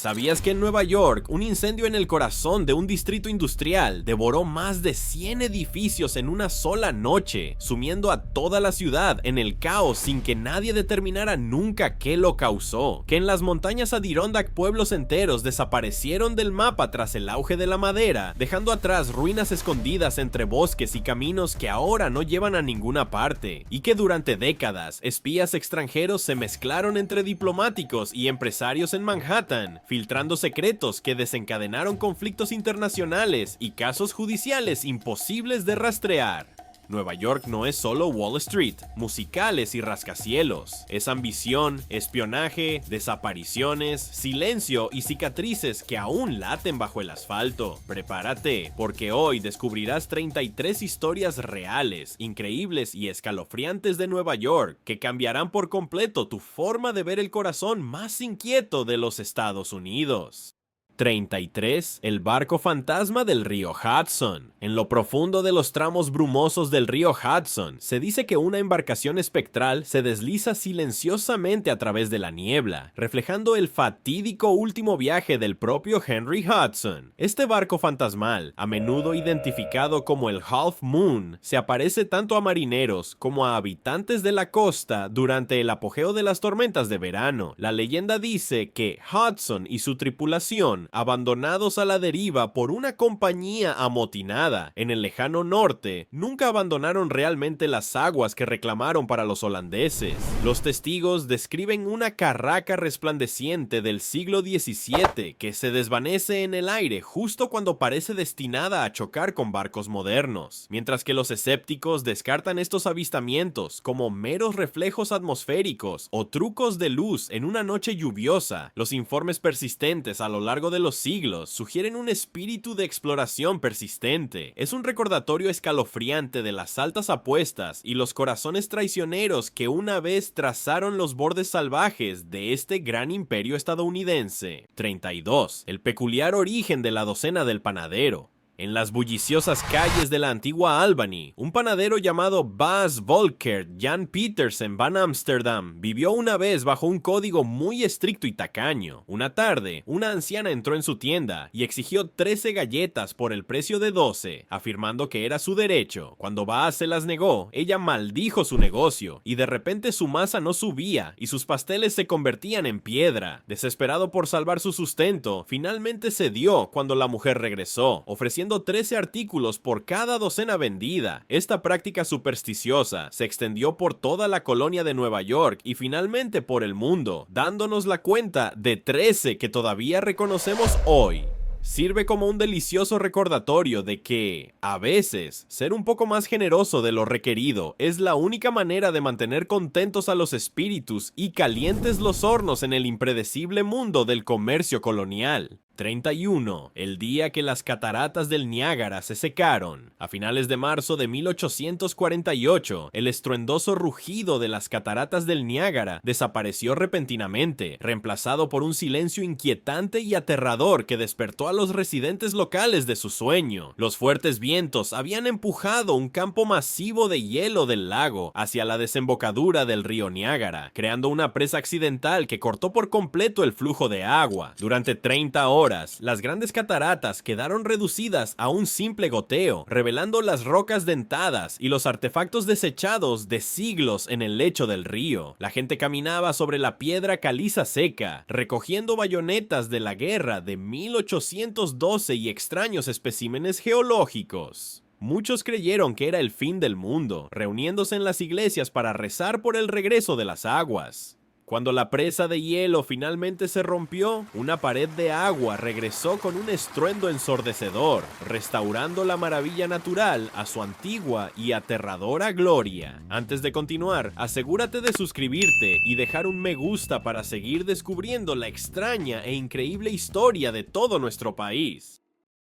¿Sabías que en Nueva York un incendio en el corazón de un distrito industrial devoró más de 100 edificios en una sola noche, sumiendo a toda la ciudad en el caos sin que nadie determinara nunca qué lo causó? Que en las montañas Adirondack pueblos enteros desaparecieron del mapa tras el auge de la madera, dejando atrás ruinas escondidas entre bosques y caminos que ahora no llevan a ninguna parte, y que durante décadas espías extranjeros se mezclaron entre diplomáticos y empresarios en Manhattan, filtrando secretos que desencadenaron conflictos internacionales y casos judiciales imposibles de rastrear. Nueva York no es solo Wall Street, musicales y rascacielos. Es ambición, espionaje, desapariciones, silencio y cicatrices que aún laten bajo el asfalto. Prepárate, porque hoy descubrirás 33 historias reales, increíbles y escalofriantes de Nueva York que cambiarán por completo tu forma de ver el corazón más inquieto de los Estados Unidos. 33. El barco fantasma del río Hudson. En lo profundo de los tramos brumosos del río Hudson, se dice que una embarcación espectral se desliza silenciosamente a través de la niebla, reflejando el fatídico último viaje del propio Henry Hudson. Este barco fantasmal, a menudo identificado como el Half Moon, se aparece tanto a marineros como a habitantes de la costa durante el apogeo de las tormentas de verano. La leyenda dice que Hudson y su tripulación, abandonados a la deriva por una compañía amotinada en el lejano norte, nunca abandonaron realmente las aguas que reclamaron para los holandeses. Los testigos describen una carraca resplandeciente del siglo XVII que se desvanece en el aire justo cuando parece destinada a chocar con barcos modernos, mientras que los escépticos descartan estos avistamientos como meros reflejos atmosféricos o trucos de luz en una noche lluviosa. Los informes persistentes a lo largo de los siglos sugieren un espíritu de exploración persistente. Es un recordatorio escalofriante de las altas apuestas y los corazones traicioneros que una vez trazaron los bordes salvajes de este gran imperio estadounidense. 32. El peculiar origen de la docena del panadero. En las bulliciosas calles de la antigua Albany, un panadero llamado Bas Volkert Jan Petersen van Amsterdam vivió una vez bajo un código muy estricto y tacaño. Una tarde, una anciana entró en su tienda y exigió 13 galletas por el precio de 12, afirmando que era su derecho. Cuando Bas se las negó, ella maldijo su negocio y de repente su masa no subía y sus pasteles se convertían en piedra. Desesperado por salvar su sustento, finalmente cedió cuando la mujer regresó, ofreciendo 13 artículos por cada docena vendida. Esta práctica supersticiosa se extendió por toda la colonia de Nueva York y finalmente por el mundo, dándonos la cuenta de 13 que todavía reconocemos hoy. Sirve como un delicioso recordatorio de que, a veces, ser un poco más generoso de lo requerido es la única manera de mantener contentos a los espíritus y calientes los hornos en el impredecible mundo del comercio colonial. 31. El día que las cataratas del Niágara se secaron. A finales de marzo de 1848, el estruendoso rugido de las cataratas del Niágara desapareció repentinamente, reemplazado por un silencio inquietante y aterrador que despertó a los residentes locales de su sueño. Los fuertes vientos habían empujado un campo masivo de hielo del lago hacia la desembocadura del río Niágara, creando una presa accidental que cortó por completo el flujo de agua. Durante 30 horas, las grandes cataratas quedaron reducidas a un simple goteo, revelando las rocas dentadas y los artefactos desechados de siglos en el lecho del río. La gente caminaba sobre la piedra caliza seca, recogiendo bayonetas de la guerra de 1812 y extraños especímenes geológicos. Muchos creyeron que era el fin del mundo, reuniéndose en las iglesias para rezar por el regreso de las aguas. Cuando la presa de hielo finalmente se rompió, una pared de agua regresó con un estruendo ensordecedor, restaurando la maravilla natural a su antigua y aterradora gloria. Antes de continuar, asegúrate de suscribirte y dejar un me gusta para seguir descubriendo la extraña e increíble historia de todo nuestro país.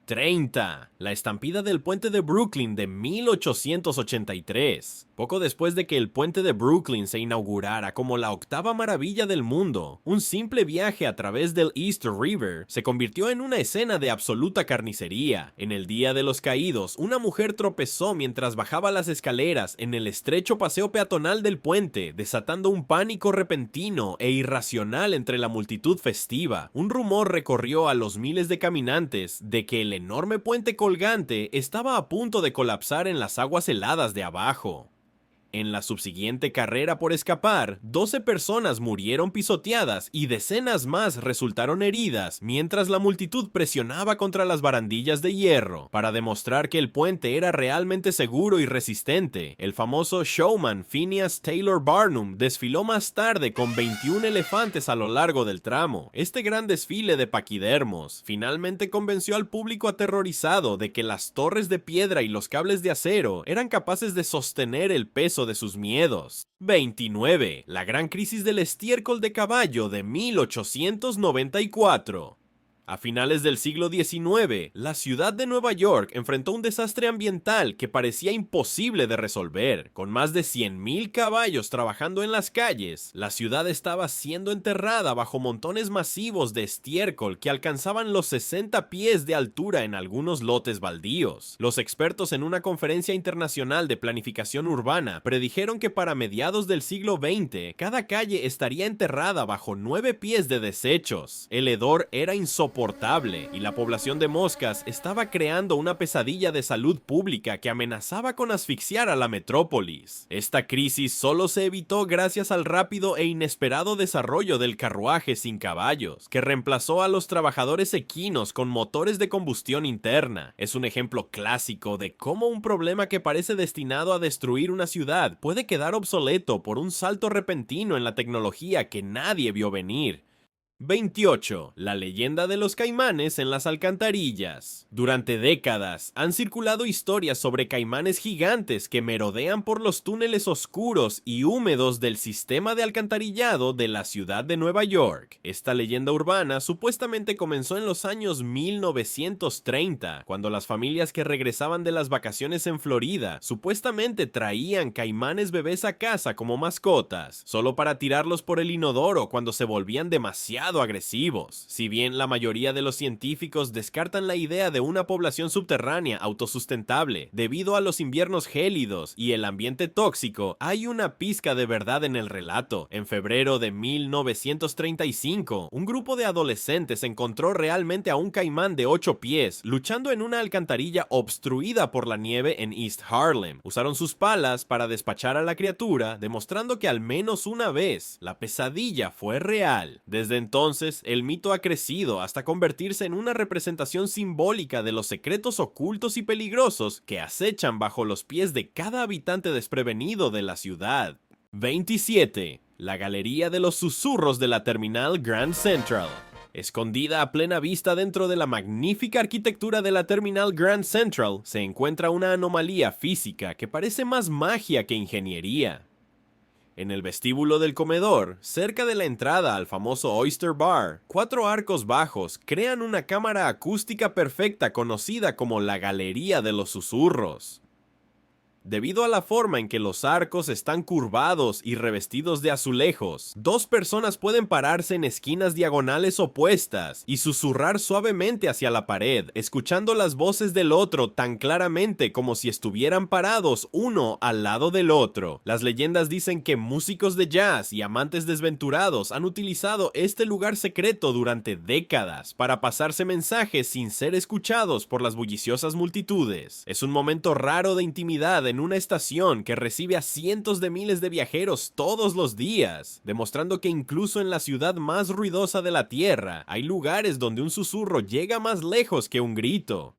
30. La estampida del puente de Brooklyn de 1883. Poco después de que el puente de Brooklyn se inaugurara como la octava maravilla del mundo, un simple viaje a través del East River se convirtió en una escena de absoluta carnicería. En el Día de los Caídos, una mujer tropezó mientras bajaba las escaleras en el estrecho paseo peatonal del puente, desatando un pánico repentino e irracional entre la multitud festiva. Un rumor recorrió a los miles de caminantes de que el enorme puente colgante estaba a punto de colapsar en las aguas heladas de abajo. En la subsiguiente carrera por escapar, 12 personas murieron pisoteadas y decenas más resultaron heridas mientras la multitud presionaba contra las barandillas de hierro. Para demostrar que el puente era realmente seguro y resistente, el famoso showman Phineas Taylor Barnum desfiló más tarde con 21 elefantes a lo largo del tramo. Este gran desfile de paquidermos finalmente convenció al público aterrorizado de que las torres de piedra y los cables de acero eran capaces de sostener el peso de sus miedos. 29. La gran crisis del estiércol de caballo de 1894. A finales del siglo XIX, la ciudad de Nueva York enfrentó un desastre ambiental que parecía imposible de resolver. Con más de 100,000 caballos trabajando en las calles, la ciudad estaba siendo enterrada bajo montones masivos de estiércol que alcanzaban los 60 pies de altura en algunos lotes baldíos. Los expertos en una conferencia internacional de planificación urbana predijeron que para mediados del siglo XX, cada calle estaría enterrada bajo 9 pies de desechos. El hedor era insoportable y la población de moscas estaba creando una pesadilla de salud pública que amenazaba con asfixiar a la metrópolis. Esta crisis solo se evitó gracias al rápido e inesperado desarrollo del carruaje sin caballos, que reemplazó a los trabajadores equinos con motores de combustión interna. Es un ejemplo clásico de cómo un problema que parece destinado a destruir una ciudad puede quedar obsoleto por un salto repentino en la tecnología que nadie vio venir. 28. La leyenda de los caimanes en las alcantarillas. Durante décadas han circulado historias sobre caimanes gigantes que merodean por los túneles oscuros y húmedos del sistema de alcantarillado de la ciudad de Nueva York. Esta leyenda urbana supuestamente comenzó en los años 1930, cuando las familias que regresaban de las vacaciones en Florida supuestamente traían caimanes bebés a casa como mascotas, solo para tirarlos por el inodoro cuando se volvían demasiado agresivos. Si bien la mayoría de los científicos descartan la idea de una población subterránea autosustentable debido a los inviernos gélidos y el ambiente tóxico, hay una pizca de verdad en el relato. En febrero de 1935, un grupo de adolescentes encontró realmente a un caimán de 8 pies luchando en una alcantarilla obstruida por la nieve en East Harlem. Usaron sus palas para despachar a la criatura, demostrando que al menos una vez la pesadilla fue real. Desde entonces, el mito ha crecido hasta convertirse en una representación simbólica de los secretos ocultos y peligrosos que acechan bajo los pies de cada habitante desprevenido de la ciudad. 27. La Galería de los Susurros de la Terminal Grand Central. Escondida a plena vista dentro de la magnífica arquitectura de la Terminal Grand Central, se encuentra una anomalía física que parece más magia que ingeniería. En el vestíbulo del comedor, cerca de la entrada al famoso Oyster Bar, 4 arcos bajos crean una cámara acústica perfecta conocida como la Galería de los Susurros. Debido a la forma en que los arcos están curvados y revestidos de azulejos, 2 personas pueden pararse en esquinas diagonales opuestas y susurrar suavemente hacia la pared, escuchando las voces del otro tan claramente como si estuvieran parados uno al lado del otro. Las leyendas dicen que músicos de jazz y amantes desventurados han utilizado este lugar secreto durante décadas para pasarse mensajes sin ser escuchados por las bulliciosas multitudes. Es un momento raro de intimidad en una estación que recibe a cientos de miles de viajeros todos los días, demostrando que incluso en la ciudad más ruidosa de la Tierra hay lugares donde un susurro llega más lejos que un grito.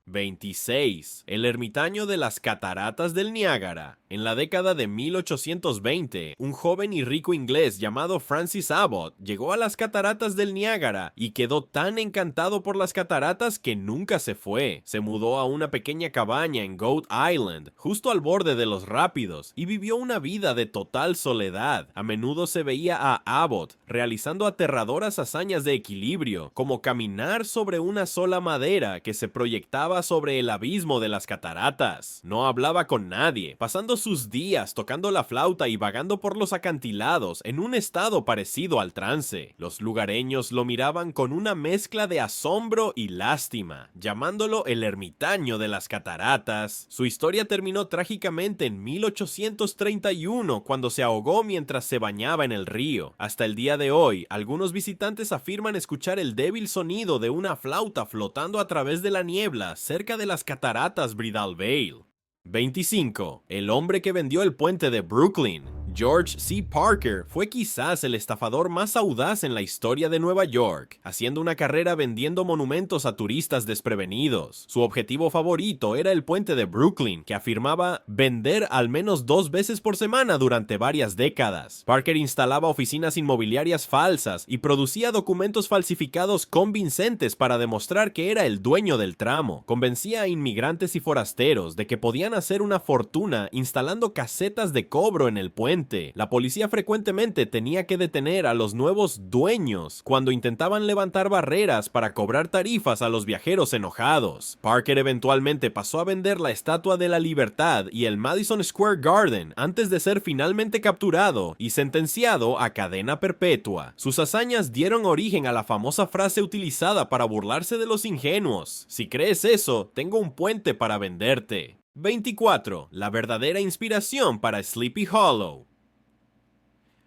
26. El ermitaño de las Cataratas del Niágara. En la década de 1820, un joven y rico inglés llamado Francis Abbott llegó a las Cataratas del Niágara y quedó tan encantado por las cataratas que nunca se fue. Se mudó a una pequeña cabaña en Goat Island, justo al borde de los rápidos, y vivió una vida de total soledad. A menudo se veía a Abbott realizando aterradoras hazañas de equilibrio, como caminar sobre una sola madera que se proyectaba sobre el abismo de las cataratas. No hablaba con nadie, pasando sus días tocando la flauta y vagando por los acantilados en un estado parecido al trance. Los lugareños lo miraban con una mezcla de asombro y lástima, llamándolo el ermitaño de las cataratas. Su historia terminó trágicamente en 1831, cuando se ahogó mientras se bañaba en el río. Hasta el día de hoy, algunos visitantes afirman escuchar el débil sonido de una flauta flotando a través de la niebla cerca de las cataratas Bridal Veil. 25. El hombre que vendió el puente de Brooklyn. George C. Parker fue quizás el estafador más audaz en la historia de Nueva York, haciendo una carrera vendiendo monumentos a turistas desprevenidos. Su objetivo favorito era el puente de Brooklyn, que afirmaba vender al menos 2 veces por semana durante varias décadas. Parker instalaba oficinas inmobiliarias falsas y producía documentos falsificados convincentes para demostrar que era el dueño del tramo. Convencía a inmigrantes y forasteros de que podían hacer una fortuna instalando casetas de cobro en el puente. La policía frecuentemente tenía que detener a los nuevos dueños cuando intentaban levantar barreras para cobrar tarifas a los viajeros enojados. Parker eventualmente pasó a vender la Estatua de la Libertad y el Madison Square Garden antes de ser finalmente capturado y sentenciado a cadena perpetua. Sus hazañas dieron origen a la famosa frase utilizada para burlarse de los ingenuos: si crees eso, tengo un puente para venderte. 24. La verdadera inspiración para Sleepy Hollow.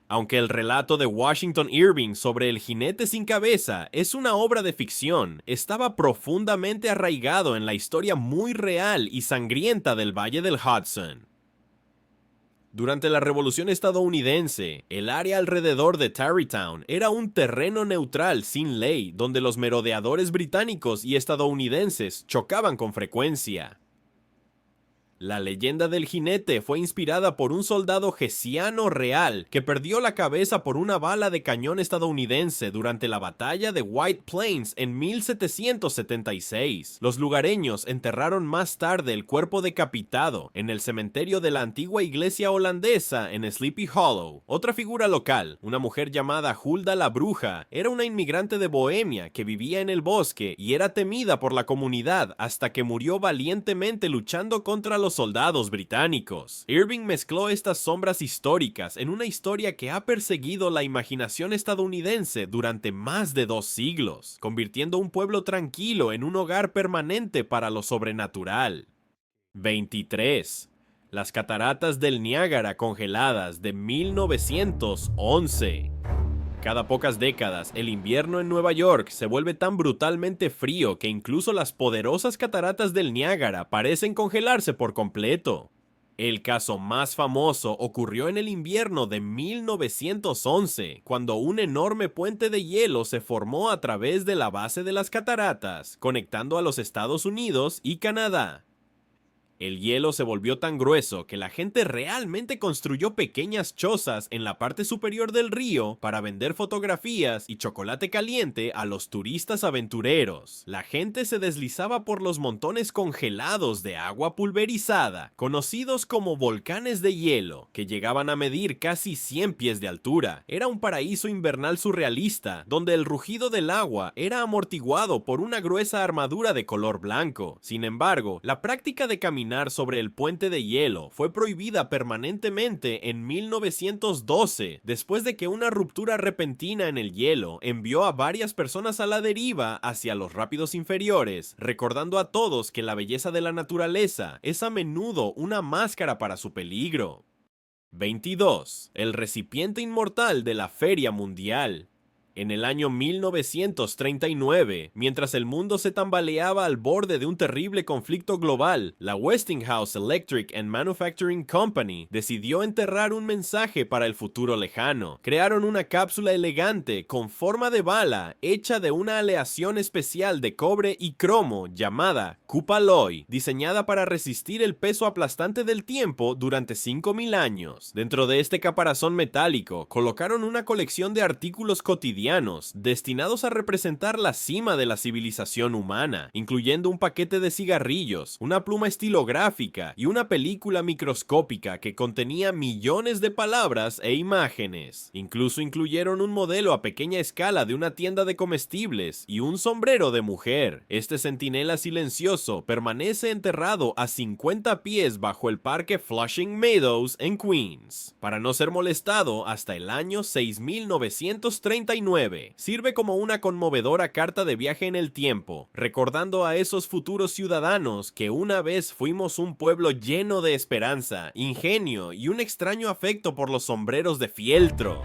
Aunque el relato de Washington Irving sobre el jinete sin cabeza es una obra de ficción, estaba profundamente arraigado en la historia muy real y sangrienta del Valle del Hudson. Durante la Revolución estadounidense, el área alrededor de Tarrytown era un terreno neutral sin ley, donde los merodeadores británicos y estadounidenses chocaban con frecuencia. La leyenda del jinete fue inspirada por un soldado hessiano real que perdió la cabeza por una bala de cañón estadounidense durante la batalla de White Plains en 1776. Los lugareños enterraron más tarde el cuerpo decapitado en el cementerio de la antigua iglesia holandesa en Sleepy Hollow. Otra figura local, una mujer llamada Hulda la Bruja, era una inmigrante de Bohemia que vivía en el bosque y era temida por la comunidad hasta que murió valientemente luchando contra los soldados británicos. Irving mezcló estas sombras históricas en una historia que ha perseguido la imaginación estadounidense durante más de 2 siglos, convirtiendo un pueblo tranquilo en un hogar permanente para lo sobrenatural. 23. Las cataratas del Niágara congeladas de 1911. Cada pocas décadas, el invierno en Nueva York se vuelve tan brutalmente frío que incluso las poderosas cataratas del Niágara parecen congelarse por completo. El caso más famoso ocurrió en el invierno de 1911, cuando un enorme puente de hielo se formó a través de la base de las cataratas, conectando a los Estados Unidos y Canadá. El hielo se volvió tan grueso que la gente realmente construyó pequeñas chozas en la parte superior del río para vender fotografías y chocolate caliente a los turistas aventureros. La gente se deslizaba por los montones congelados de agua pulverizada, conocidos como volcanes de hielo, que llegaban a medir casi 100 pies de altura. Era un paraíso invernal surrealista, donde el rugido del agua era amortiguado por una gruesa armadura de color blanco. Sin embargo, la práctica de caminar sobre el puente de hielo fue prohibida permanentemente en 1912, después de que una ruptura repentina en el hielo envió a varias personas a la deriva hacia los rápidos inferiores, recordando a todos que la belleza de la naturaleza es a menudo una máscara para su peligro. 22. El recipiente inmortal de la Feria Mundial. En el año 1939, mientras el mundo se tambaleaba al borde de un terrible conflicto global, la Westinghouse Electric and Manufacturing Company decidió enterrar un mensaje para el futuro lejano. Crearon una cápsula elegante con forma de bala hecha de una aleación especial de cobre y cromo llamada Cupaloy, diseñada para resistir el peso aplastante del tiempo durante 5.000 años. Dentro de este caparazón metálico colocaron una colección de artículos cotidianos medianos, destinados a representar la cima de la civilización humana, incluyendo un paquete de cigarrillos, una pluma estilográfica y una película microscópica que contenía millones de palabras e imágenes. Incluso incluyeron un modelo a pequeña escala de una tienda de comestibles y un sombrero de mujer. Este centinela silencioso permanece enterrado a 50 pies bajo el parque Flushing Meadows en Queens, para no ser molestado hasta el año 6939. Sirve como una conmovedora carta de viaje en el tiempo, recordando a esos futuros ciudadanos que una vez fuimos un pueblo lleno de esperanza, ingenio y un extraño afecto por los sombreros de fieltro.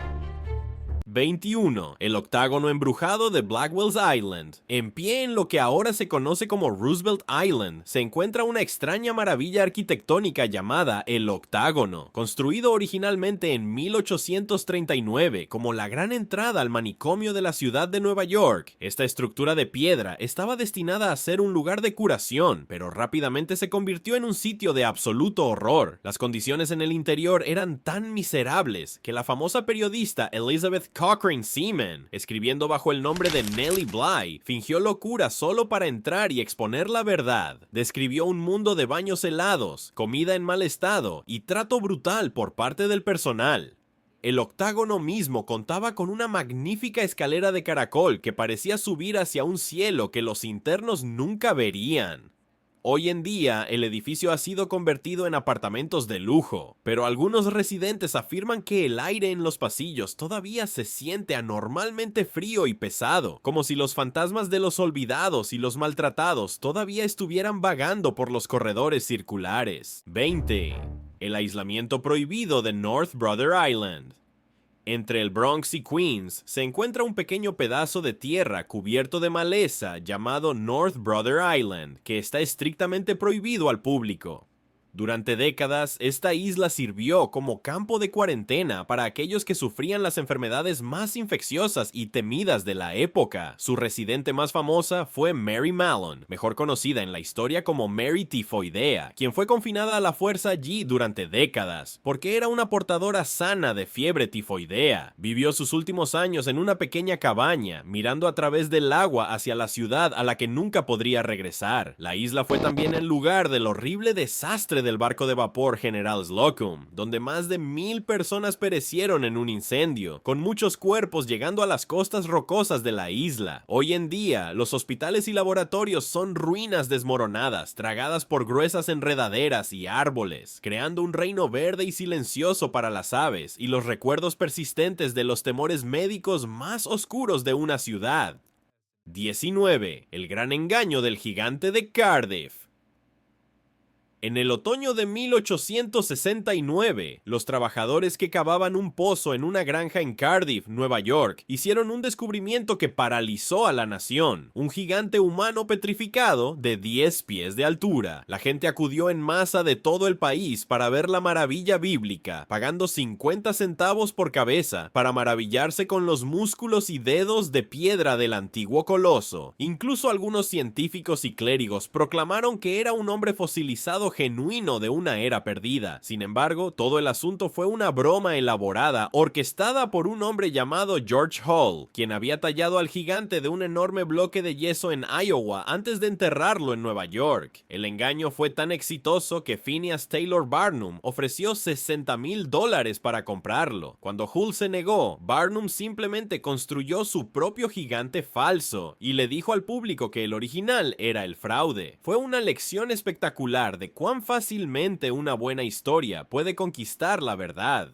21. El octágono embrujado de Blackwell's Island. En pie en lo que ahora se conoce como Roosevelt Island, se encuentra una extraña maravilla arquitectónica llamada el octágono, construido originalmente en 1839 como la gran entrada al manicomio de la ciudad de Nueva York. Esta estructura de piedra estaba destinada a ser un lugar de curación, pero rápidamente se convirtió en un sitio de absoluto horror. Las condiciones en el interior eran tan miserables que la famosa periodista Elizabeth Cochrane Seaman, escribiendo bajo el nombre de Nellie Bly, fingió locura solo para entrar y exponer la verdad. Describió un mundo de baños helados, comida en mal estado y trato brutal por parte del personal. El octágono mismo contaba con una magnífica escalera de caracol que parecía subir hacia un cielo que los internos nunca verían. Hoy en día, el edificio ha sido convertido en apartamentos de lujo, pero algunos residentes afirman que el aire en los pasillos todavía se siente anormalmente frío y pesado, como si los fantasmas de los olvidados y los maltratados todavía estuvieran vagando por los corredores circulares. 20. El aislamiento prohibido de North Brother Island. Entre el Bronx y Queens se encuentra un pequeño pedazo de tierra cubierto de maleza llamado North Brother Island, que está estrictamente prohibido al público. Durante décadas, esta isla sirvió como campo de cuarentena para aquellos que sufrían las enfermedades más infecciosas y temidas de la época. Su residente más famosa fue Mary Mallon, mejor conocida en la historia como Mary Tifoidea, quien fue confinada a la fuerza allí durante décadas, porque era una portadora sana de fiebre tifoidea. Vivió sus últimos años en una pequeña cabaña, mirando a través del agua hacia la ciudad a la que nunca podría regresar. La isla fue también el lugar del horrible desastre del barco de vapor General Slocum, donde más de 1000 personas perecieron en un incendio, con muchos cuerpos llegando a las costas rocosas de la isla. Hoy en día, los hospitales y laboratorios son ruinas desmoronadas, tragadas por gruesas enredaderas y árboles, creando un reino verde y silencioso para las aves y los recuerdos persistentes de los temores médicos más oscuros de una ciudad. 19. El gran engaño del gigante de Cardiff. En el otoño de 1869, los trabajadores que cavaban un pozo en una granja en Cardiff, Nueva York, hicieron un descubrimiento que paralizó a la nación: un gigante humano petrificado de 10 pies de altura. La gente acudió en masa de todo el país para ver la maravilla bíblica, pagando 50 centavos por cabeza para maravillarse con los músculos y dedos de piedra del antiguo coloso. Incluso algunos científicos y clérigos proclamaron que era un hombre fosilizado genuino de una era perdida. Sin embargo, todo el asunto fue una broma elaborada, orquestada por un hombre llamado George Hall, quien había tallado al gigante de un enorme bloque de yeso en Iowa antes de enterrarlo en Nueva York. El engaño fue tan exitoso que Phineas Taylor Barnum ofreció $60,000 para comprarlo. Cuando Hull se negó, Barnum simplemente construyó su propio gigante falso y le dijo al público que el original era el fraude. Fue una lección espectacular de cuán fácilmente una buena historia puede conquistar la verdad.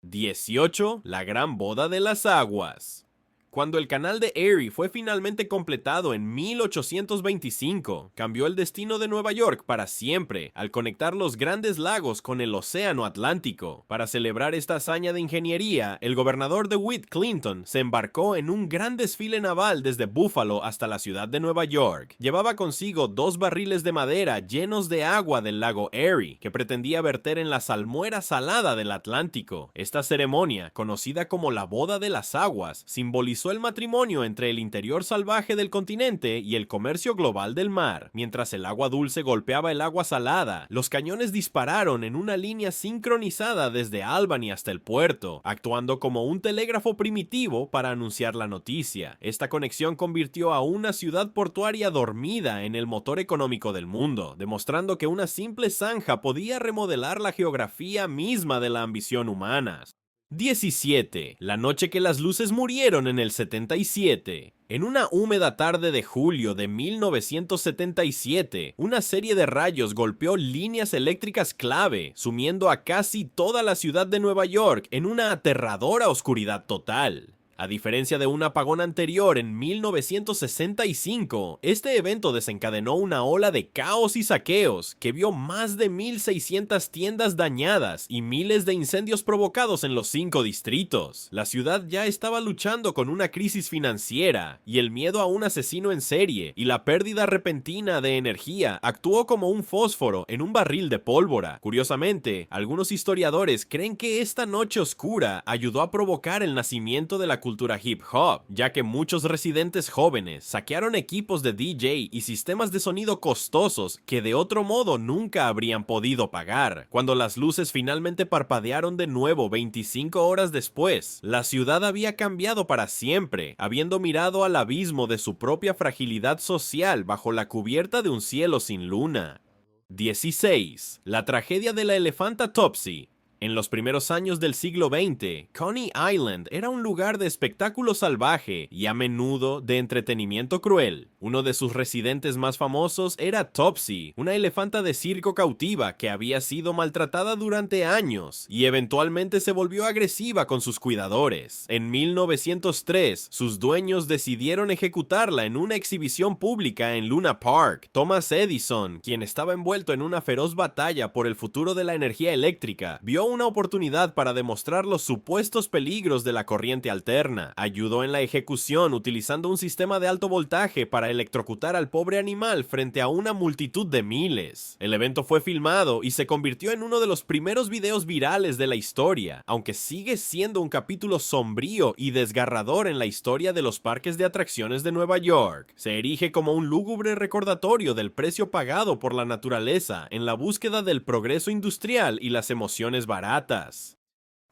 18. La gran boda de las aguas. Cuando el canal de Erie fue finalmente completado en 1825, cambió el destino de Nueva York para siempre al conectar los Grandes Lagos con el Océano Atlántico. Para celebrar esta hazaña de ingeniería, el gobernador DeWitt Clinton se embarcó en un gran desfile naval desde Buffalo hasta la ciudad de Nueva York. Llevaba consigo 2 barriles de madera llenos de agua del lago Erie, que pretendía verter en la salmuera salada del Atlántico. Esta ceremonia, conocida como la Boda de las Aguas, simbolizó simbolizó el matrimonio entre el interior salvaje del continente y el comercio global del mar. Mientras el agua dulce golpeaba el agua salada, los cañones dispararon en una línea sincronizada desde Albany hasta el puerto, actuando como un telégrafo primitivo para anunciar la noticia. Esta conexión convirtió a una ciudad portuaria dormida en el motor económico del mundo, demostrando que una simple zanja podía remodelar la geografía misma de la ambición humana. 17. La noche que las luces murieron en el 77. En una húmeda tarde de julio de 1977, una serie de rayos golpeó líneas eléctricas clave, sumiendo a casi toda la ciudad de Nueva York en una aterradora oscuridad total. A diferencia de un apagón anterior en 1965, este evento desencadenó una ola de caos y saqueos que vio más de 1,600 tiendas dañadas y miles de incendios provocados en los 5 distritos. La ciudad ya estaba luchando con una crisis financiera, y el miedo a un asesino en serie y la pérdida repentina de energía actuó como un fósforo en un barril de pólvora. Curiosamente, algunos historiadores creen que esta noche oscura ayudó a provocar el nacimiento de la cultura hip hop, ya que muchos residentes jóvenes saquearon equipos de DJ y sistemas de sonido costosos que de otro modo nunca habrían podido pagar. Cuando las luces finalmente parpadearon de nuevo 25 horas después, la ciudad había cambiado para siempre, habiendo mirado al abismo de su propia fragilidad social bajo la cubierta de un cielo sin luna. 16. La tragedia de la elefanta Topsy. En los primeros años del siglo XX, Coney Island era un lugar de espectáculo salvaje y a menudo de entretenimiento cruel. Uno de sus residentes más famosos era Topsy, una elefanta de circo cautiva que había sido maltratada durante años y eventualmente se volvió agresiva con sus cuidadores. En 1903, sus dueños decidieron ejecutarla en una exhibición pública en Luna Park. Thomas Edison, quien estaba envuelto en una feroz batalla por el futuro de la energía eléctrica, vio una oportunidad para demostrar los supuestos peligros de la corriente alterna. Ayudó en la ejecución utilizando un sistema de alto voltaje para electrocutar al pobre animal frente a una multitud de miles. El evento fue filmado y se convirtió en uno de los primeros videos virales de la historia, aunque sigue siendo un capítulo sombrío y desgarrador en la historia de los parques de atracciones de Nueva York. Se erige como un lúgubre recordatorio del precio pagado por la naturaleza en la búsqueda del progreso industrial y las emociones baratas.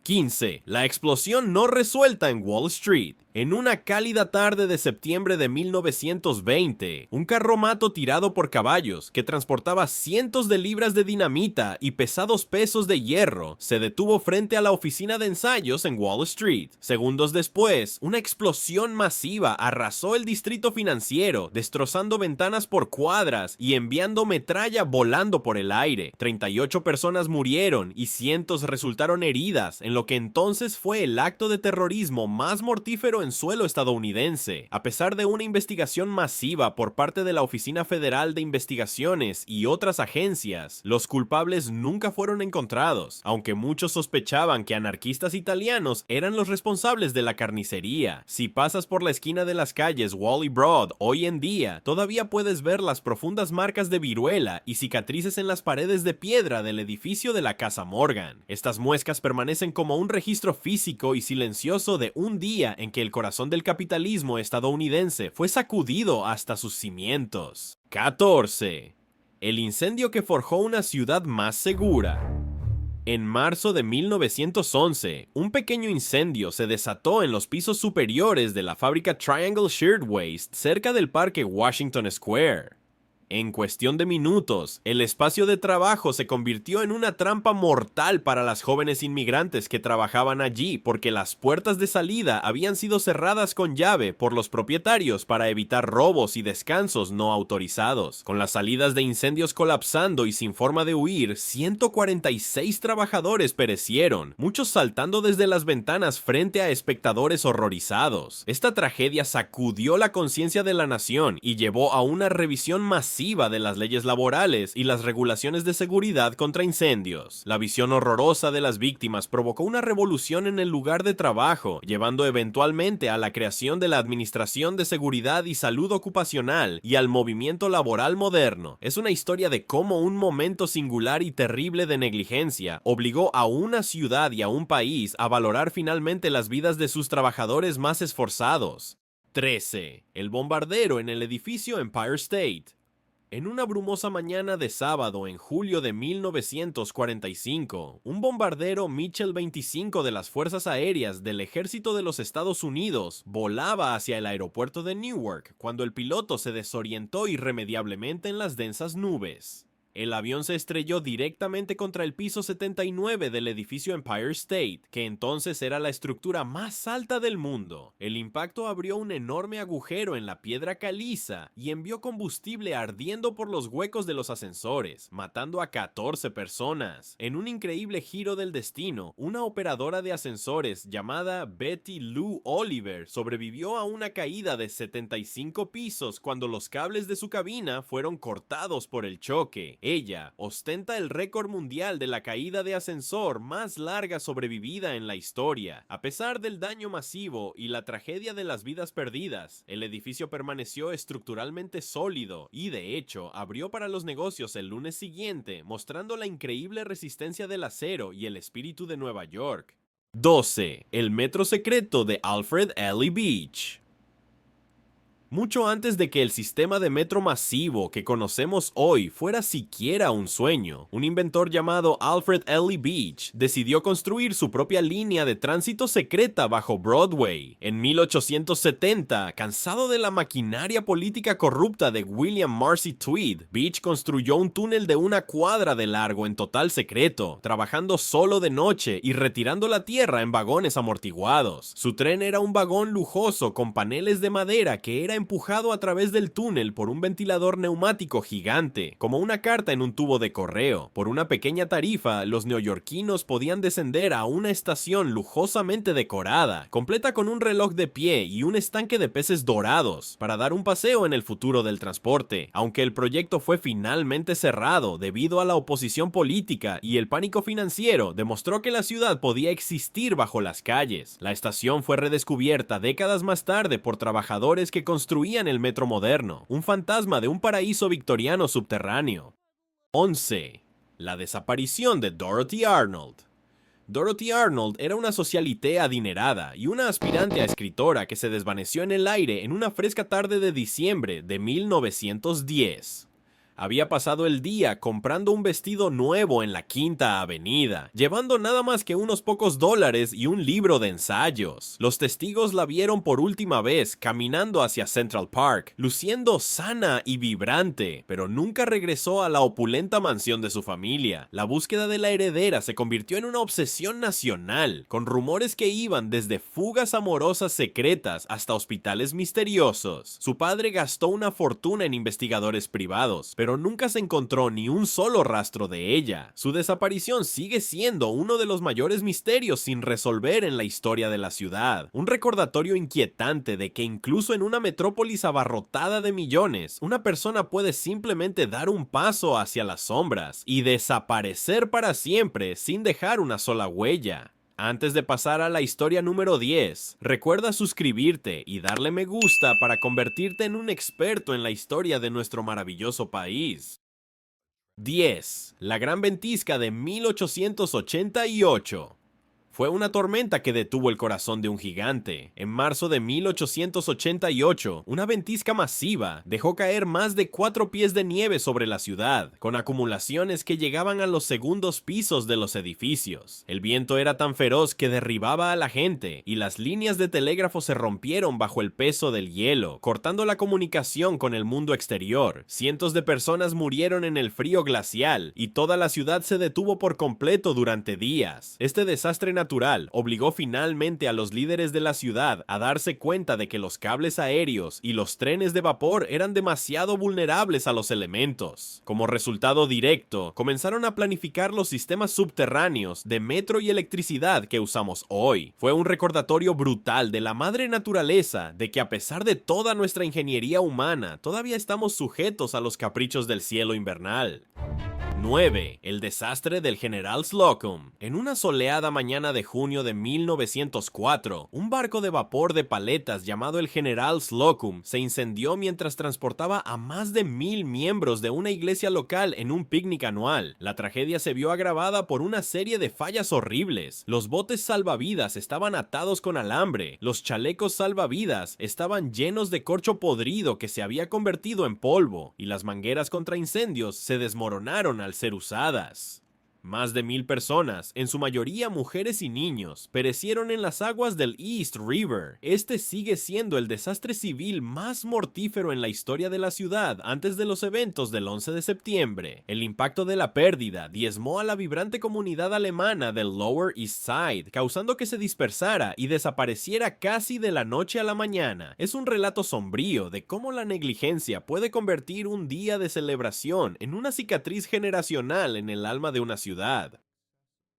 15. La explosión no resuelta en Wall Street. En una cálida tarde de septiembre de 1920, un carromato tirado por caballos que transportaba cientos de libras de dinamita y pesados pesos de hierro se detuvo frente a la oficina de ensayos en Wall Street. Segundos después, una explosión masiva arrasó el distrito financiero, destrozando ventanas por cuadras y enviando metralla volando por el aire. 38 personas murieron y cientos resultaron heridas en lo que entonces fue el acto de terrorismo más mortífero en suelo estadounidense. A pesar de una investigación masiva por parte de la Oficina Federal de Investigaciones y otras agencias, los culpables nunca fueron encontrados, aunque muchos sospechaban que anarquistas italianos eran los responsables de la carnicería. Si pasas por la esquina de las calles Wall y Broad hoy en día, todavía puedes ver las profundas marcas de viruela y cicatrices en las paredes de piedra del edificio de la Casa Morgan. Estas muescas permanecen como un registro físico y silencioso de un día en que el corazón del capitalismo estadounidense fue sacudido hasta sus cimientos. 14. El incendio que forjó una ciudad más segura. En marzo de 1911, un pequeño incendio se desató en los pisos superiores de la fábrica Triangle Shirtwaist cerca del parque Washington Square. En cuestión de minutos, el espacio de trabajo se convirtió en una trampa mortal para las jóvenes inmigrantes que trabajaban allí porque las puertas de salida habían sido cerradas con llave por los propietarios para evitar robos y descansos no autorizados. Con las salidas de incendios colapsando y sin forma de huir, 146 trabajadores perecieron, muchos saltando desde las ventanas frente a espectadores horrorizados. Esta tragedia sacudió la conciencia de la nación y llevó a una revisión masiva masiva de las leyes laborales y las regulaciones de seguridad contra incendios. La visión horrorosa de las víctimas provocó una revolución en el lugar de trabajo, llevando eventualmente a la creación de la Administración de Seguridad y Salud Ocupacional y al movimiento laboral moderno. Es una historia de cómo un momento singular y terrible de negligencia obligó a una ciudad y a un país a valorar finalmente las vidas de sus trabajadores más esforzados. 13. El bombardero en el edificio Empire State. En una brumosa mañana de sábado en julio de 1945, un bombardero Mitchell 25 de las Fuerzas Aéreas del Ejército de los Estados Unidos volaba hacia el aeropuerto de Newark cuando el piloto se desorientó irremediablemente en las densas nubes. El avión se estrelló directamente contra el piso 79 del edificio Empire State, que entonces era la estructura más alta del mundo. El impacto abrió un enorme agujero en la piedra caliza y envió combustible ardiendo por los huecos de los ascensores, matando a 14 personas. En un increíble giro del destino, una operadora de ascensores llamada Betty Lou Oliver sobrevivió a una caída de 75 pisos cuando los cables de su cabina fueron cortados por el choque. Ella ostenta el récord mundial de la caída de ascensor más larga sobrevivida en la historia. A pesar del daño masivo y la tragedia de las vidas perdidas, el edificio permaneció estructuralmente sólido y, de hecho, abrió para los negocios el lunes siguiente, mostrando la increíble resistencia del acero y el espíritu de Nueva York. 12. El metro secreto de Alfred Ely Beach. Mucho antes de que el sistema de metro masivo que conocemos hoy fuera siquiera un sueño, un inventor llamado Alfred Ely Beach decidió construir su propia línea de tránsito secreta bajo Broadway. En 1870, cansado de la maquinaria política corrupta de William Marcy Tweed, Beach construyó un túnel de 1 cuadra de largo en total secreto, trabajando solo de noche y retirando la tierra en vagones amortiguados. Su tren era un vagón lujoso con paneles de madera que era empujado a través del túnel por un ventilador neumático gigante, como una carta en un tubo de correo. Por una pequeña tarifa, los neoyorquinos podían descender a una estación lujosamente decorada, completa con un reloj de pie y un estanque de peces dorados, para dar un paseo en el futuro del transporte. Aunque el proyecto fue finalmente cerrado debido a la oposición política y el pánico financiero, demostró que la ciudad podía existir bajo las calles. La estación fue redescubierta décadas más tarde por trabajadores que construían el metro moderno, un fantasma de un paraíso victoriano subterráneo. 11. La desaparición de Dorothy Arnold. Dorothy Arnold era una socialité adinerada y una aspirante a escritora que se desvaneció en el aire en una fresca tarde de diciembre de 1910. Había pasado el día comprando un vestido nuevo en la Quinta Avenida, llevando nada más que unos pocos dólares y un libro de ensayos. Los testigos la vieron por última vez caminando hacia Central Park, luciendo sana y vibrante, pero nunca regresó a la opulenta mansión de su familia. La búsqueda de la heredera se convirtió en una obsesión nacional, con rumores que iban desde fugas amorosas secretas hasta hospitales misteriosos. Su padre gastó una fortuna en investigadores privados, pero nunca se encontró ni un solo rastro de ella. Su desaparición sigue siendo uno de los mayores misterios sin resolver en la historia de la ciudad. Un recordatorio inquietante de que incluso en una metrópolis abarrotada de millones, una persona puede simplemente dar un paso hacia las sombras y desaparecer para siempre sin dejar una sola huella. Antes de pasar a la historia número 10, recuerda suscribirte y darle me gusta para convertirte en un experto en la historia de nuestro maravilloso país. 10. La gran ventisca de 1888. Fue una tormenta que detuvo el corazón de un gigante. En marzo de 1888, una ventisca masiva dejó caer más de 4 pies de nieve sobre la ciudad, con acumulaciones que llegaban a los segundos pisos de los edificios. El viento era tan feroz que derribaba a la gente, y las líneas de telégrafo se rompieron bajo el peso del hielo, cortando la comunicación con el mundo exterior. Cientos de personas murieron en el frío glacial, y toda la ciudad se detuvo por completo durante días. Este desastre natural natural obligó finalmente a los líderes de la ciudad a darse cuenta de que los cables aéreos y los trenes de vapor eran demasiado vulnerables a los elementos. Como resultado directo, comenzaron a planificar los sistemas subterráneos de metro y electricidad que usamos hoy. Fue un recordatorio brutal de la madre naturaleza de que a pesar de toda nuestra ingeniería humana, todavía estamos sujetos a los caprichos del cielo invernal. 9. El desastre del General Slocum. En una soleada mañana de junio de 1904, un barco de vapor de paletas llamado el General Slocum se incendió mientras transportaba a más de 1000 miembros de una iglesia local en un picnic anual. La tragedia se vio agravada por una serie de fallas horribles. Los botes salvavidas estaban atados con alambre, los chalecos salvavidas estaban llenos de corcho podrido que se había convertido en polvo, y las mangueras contra incendios se desmoronaron al ser usadas. Más de 1000 personas, en su mayoría mujeres y niños, perecieron en las aguas del East River. Este sigue siendo el desastre civil más mortífero en la historia de la ciudad antes de los eventos del 11 de septiembre. El impacto de la pérdida diezmó a la vibrante comunidad alemana del Lower East Side, causando que se dispersara y desapareciera casi de la noche a la mañana. Es un relato sombrío de cómo la negligencia puede convertir un día de celebración en una cicatriz generacional en el alma de una ciudad.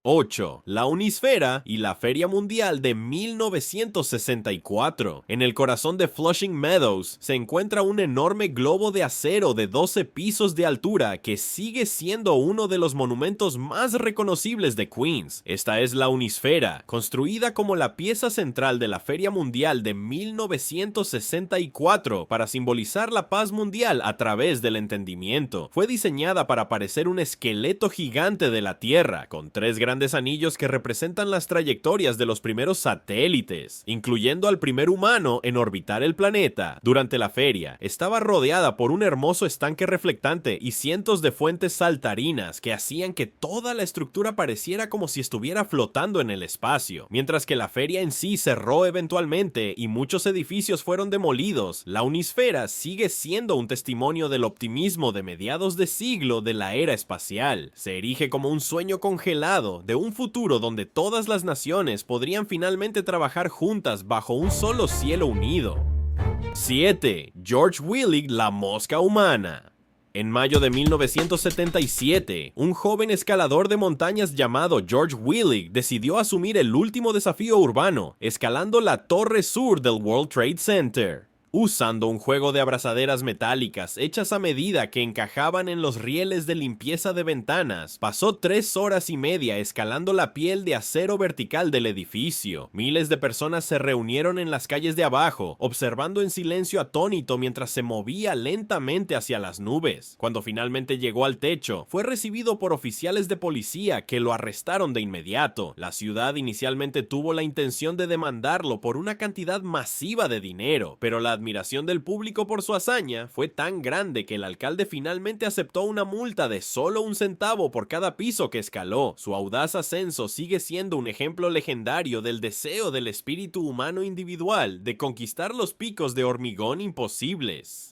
8. La Unisfera y la Feria Mundial de 1964. En el corazón de Flushing Meadows se encuentra un enorme globo de acero de 12 pisos de altura que sigue siendo uno de los monumentos más reconocibles de Queens. Esta es la Unisfera, construida como la pieza central de la Feria Mundial de 1964 para simbolizar la paz mundial a través del entendimiento. Fue diseñada para parecer un esqueleto gigante de la Tierra, con 3 grandes anillos que representan las trayectorias de los primeros satélites, incluyendo al primer humano en orbitar el planeta. Durante la feria, estaba rodeada por un hermoso estanque reflectante y cientos de fuentes saltarinas que hacían que toda la estructura pareciera como si estuviera flotando en el espacio. Mientras que la feria en sí cerró eventualmente y muchos edificios fueron demolidos, la Unisfera sigue siendo un testimonio del optimismo de mediados de siglo de la era espacial. Se erige como un sueño congelado de un futuro donde todas las naciones podrían finalmente trabajar juntas bajo un solo cielo unido. 7. George Willig, la mosca humana. En mayo de 1977, un joven escalador de montañas llamado George Willig decidió asumir el último desafío urbano, escalando la torre sur del World Trade Center. Usando un juego de abrazaderas metálicas hechas a medida que encajaban en los rieles de limpieza de ventanas, pasó 3 horas y media escalando la piel de acero vertical del edificio. Miles de personas se reunieron en las calles de abajo, observando en silencio atónito mientras se movía lentamente hacia las nubes. Cuando finalmente llegó al techo, fue recibido por oficiales de policía que lo arrestaron de inmediato. La ciudad inicialmente tuvo la intención de demandarlo por una cantidad masiva de dinero, pero la admiración del público por su hazaña fue tan grande que el alcalde finalmente aceptó una multa de solo 1 centavo por cada piso que escaló. Su audaz ascenso sigue siendo un ejemplo legendario del deseo del espíritu humano individual de conquistar los picos de hormigón imposibles.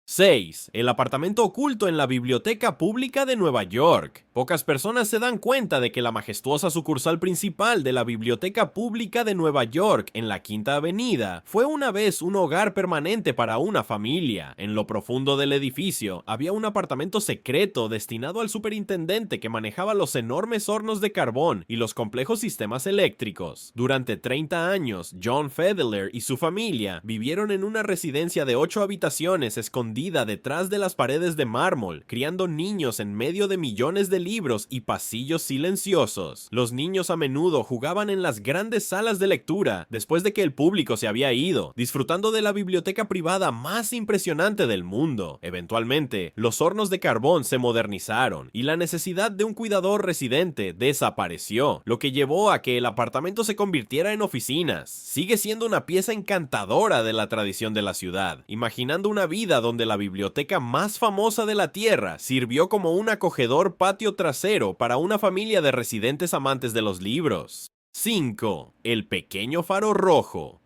6. El apartamento oculto en la Biblioteca Pública de Nueva York. Pocas personas se dan cuenta de que la majestuosa sucursal principal de la Biblioteca Pública de Nueva York en la Quinta Avenida fue una vez un hogar permanente para una familia. En lo profundo del edificio había un apartamento secreto destinado al superintendente que manejaba los enormes hornos de carbón y los complejos sistemas eléctricos. Durante 30 años, John Federer y su familia vivieron en una residencia de 8 habitaciones escondida detrás de las paredes de mármol, criando niños en medio de millones de libros y pasillos silenciosos. Los niños a menudo jugaban en las grandes salas de lectura después de que el público se había ido, disfrutando de la biblioteca privada más impresionante del mundo. Eventualmente, los hornos de carbón se modernizaron y la necesidad de un cuidador residente desapareció, lo que llevó a que el apartamento se convirtiera en oficinas. Sigue siendo una pieza encantadora de la tradición de la ciudad, imaginando una vida donde la biblioteca más famosa de la Tierra sirvió como un acogedor patio trasero para una familia de residentes amantes de los libros. 5. El pequeño faro rojo.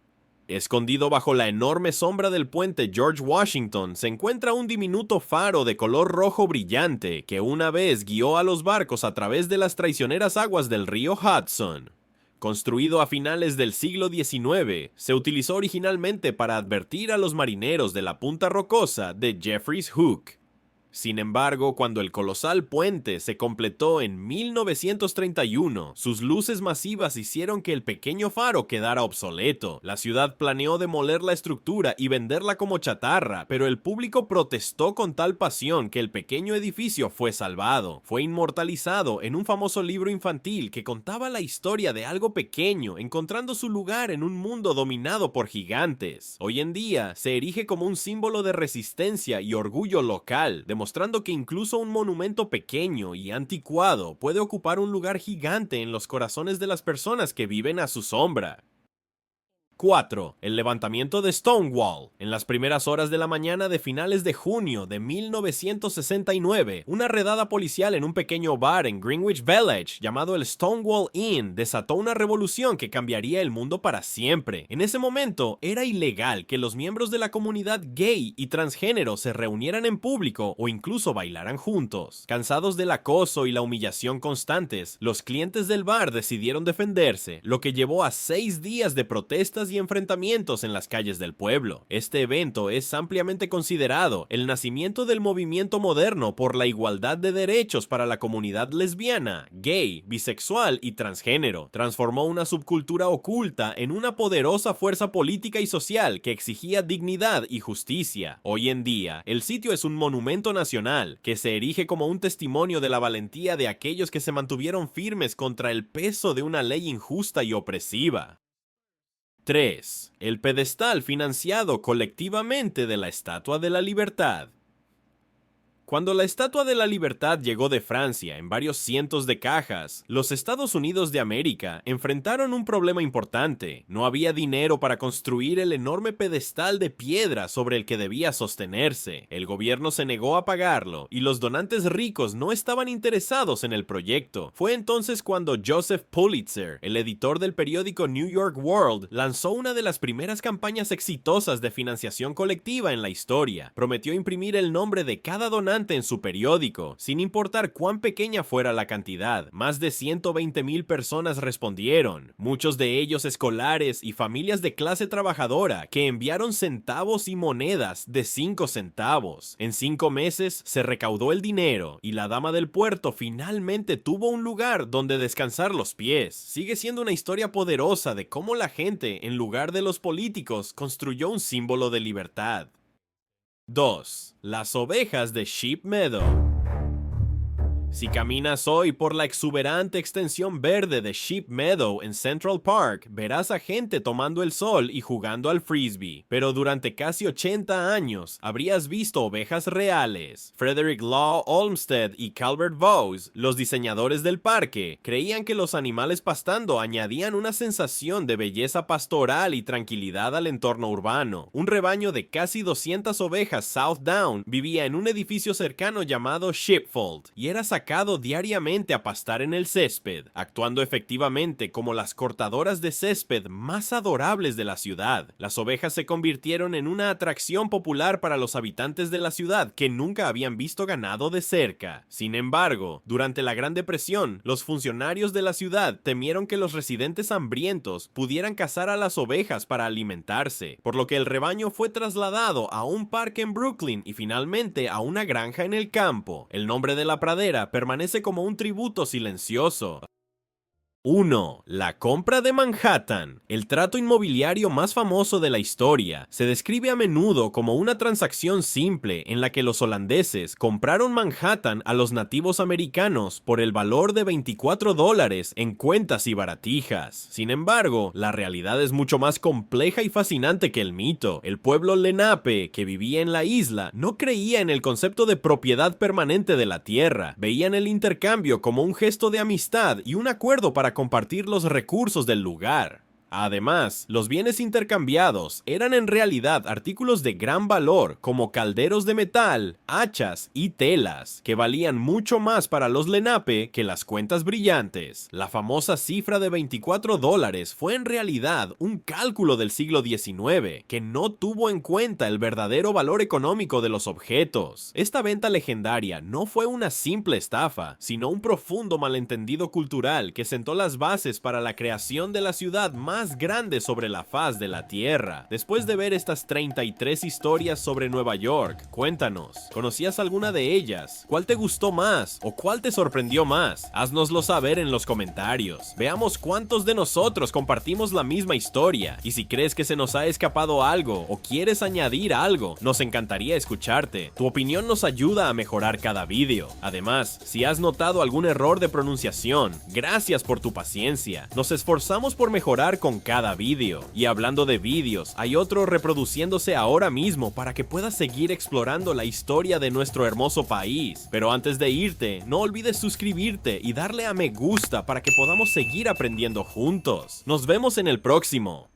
Escondido bajo la enorme sombra del puente George Washington se encuentra un diminuto faro de color rojo brillante que una vez guió a los barcos a través de las traicioneras aguas del río Hudson. Construido a finales del siglo XIX, se utilizó originalmente para advertir a los marineros de la punta rocosa de Jeffreys Hook. Sin embargo, cuando el colosal puente se completó en 1931, sus luces masivas hicieron que el pequeño faro quedara obsoleto. La ciudad planeó demoler la estructura y venderla como chatarra, pero el público protestó con tal pasión que el pequeño edificio fue salvado. Fue inmortalizado en un famoso libro infantil que contaba la historia de algo pequeño encontrando su lugar en un mundo dominado por gigantes. Hoy en día se erige como un símbolo de resistencia y orgullo local, demostrando que incluso un monumento pequeño y anticuado puede ocupar un lugar gigante en los corazones de las personas que viven a su sombra. 4. El levantamiento de Stonewall. En las primeras horas de la mañana de finales de junio de 1969, una redada policial en un pequeño bar en Greenwich Village llamado el Stonewall Inn desató una revolución que cambiaría el mundo para siempre. En ese momento, era ilegal que los miembros de la comunidad gay y transgénero se reunieran en público o incluso bailaran juntos. Cansados del acoso y la humillación constantes, los clientes del bar decidieron defenderse, lo que llevó a 6 días de protestas y enfrentamientos en las calles del pueblo. Este evento es ampliamente considerado el nacimiento del movimiento moderno por la igualdad de derechos para la comunidad lesbiana, gay, bisexual y transgénero. Transformó una subcultura oculta en una poderosa fuerza política y social que exigía dignidad y justicia. Hoy en día, el sitio es un monumento nacional que se erige como un testimonio de la valentía de aquellos que se mantuvieron firmes contra el peso de una ley injusta y opresiva. 3. El pedestal financiado colectivamente de la Estatua de la Libertad. Cuando la Estatua de la Libertad llegó de Francia en varios cientos de cajas, los Estados Unidos de América enfrentaron un problema importante. No había dinero para construir el enorme pedestal de piedra sobre el que debía sostenerse. El gobierno se negó a pagarlo y los donantes ricos no estaban interesados en el proyecto. Fue entonces cuando Joseph Pulitzer, el editor del periódico New York World, lanzó una de las primeras campañas exitosas de financiación colectiva en la historia. Prometió imprimir el nombre de cada donante en su periódico, sin importar cuán pequeña fuera la cantidad. Más de 120,000 personas respondieron, muchos de ellos escolares y familias de clase trabajadora que enviaron centavos y monedas de 5 centavos. En 5 meses se recaudó el dinero y la dama del puerto finalmente tuvo un lugar donde descansar los pies. Sigue siendo una historia poderosa de cómo la gente, en lugar de los políticos, construyó un símbolo de libertad. 2. Las ovejas de Sheep Meadow. Si caminas hoy por la exuberante extensión verde de Sheep Meadow en Central Park, verás a gente tomando el sol y jugando al frisbee. Pero durante casi 80 años, habrías visto ovejas reales. Frederick Law Olmsted y Calvert Vowes, los diseñadores del parque, creían que los animales pastando añadían una sensación de belleza pastoral y tranquilidad al entorno urbano. Un rebaño de casi 200 ovejas Southdown vivía en un edificio cercano llamado Sheepfold y era sacado diariamente a pastar en el césped, actuando efectivamente como las cortadoras de césped más adorables de la ciudad. Las ovejas se convirtieron en una atracción popular para los habitantes de la ciudad que nunca habían visto ganado de cerca. Sin embargo, durante la Gran Depresión, los funcionarios de la ciudad temieron que los residentes hambrientos pudieran cazar a las ovejas para alimentarse, por lo que el rebaño fue trasladado a un parque en Brooklyn y finalmente a una granja en el campo. El nombre de la pradera permanece como un tributo silencioso. 1. La compra de Manhattan. El trato inmobiliario más famoso de la historia se describe a menudo como una transacción simple en la que los holandeses compraron Manhattan a los nativos americanos por el valor de $24 en cuentas y baratijas. Sin embargo, la realidad es mucho más compleja y fascinante que el mito. El pueblo Lenape, que vivía en la isla, no creía en el concepto de propiedad permanente de la tierra. Veían el intercambio como un gesto de amistad y un acuerdo para compartir los recursos del lugar. Además, los bienes intercambiados eran en realidad artículos de gran valor como calderos de metal, hachas y telas, que valían mucho más para los Lenape que las cuentas brillantes. La famosa cifra de $24 fue en realidad un cálculo del siglo XIX que no tuvo en cuenta el verdadero valor económico de los objetos. Esta venta legendaria no fue una simple estafa, sino un profundo malentendido cultural que sentó las bases para la creación de la ciudad más grande sobre la faz de la Tierra. Después de ver estas 33 historias sobre Nueva York, cuéntanos, ¿conocías alguna de ellas? ¿Cuál te gustó más? ¿O cuál te sorprendió más? Haznoslo saber en los comentarios. Veamos cuántos de nosotros compartimos la misma historia, y si crees que se nos ha escapado algo o quieres añadir algo, nos encantaría escucharte. Tu opinión nos ayuda a mejorar cada vídeo. Además, si has notado algún error de pronunciación, gracias por tu paciencia. Nos esforzamos por mejorar con cada vídeo. Y hablando de vídeos, hay otro reproduciéndose ahora mismo para que puedas seguir explorando la historia de nuestro hermoso país. Pero antes de irte, no olvides suscribirte y darle a me gusta para que podamos seguir aprendiendo juntos. Nos vemos en el próximo.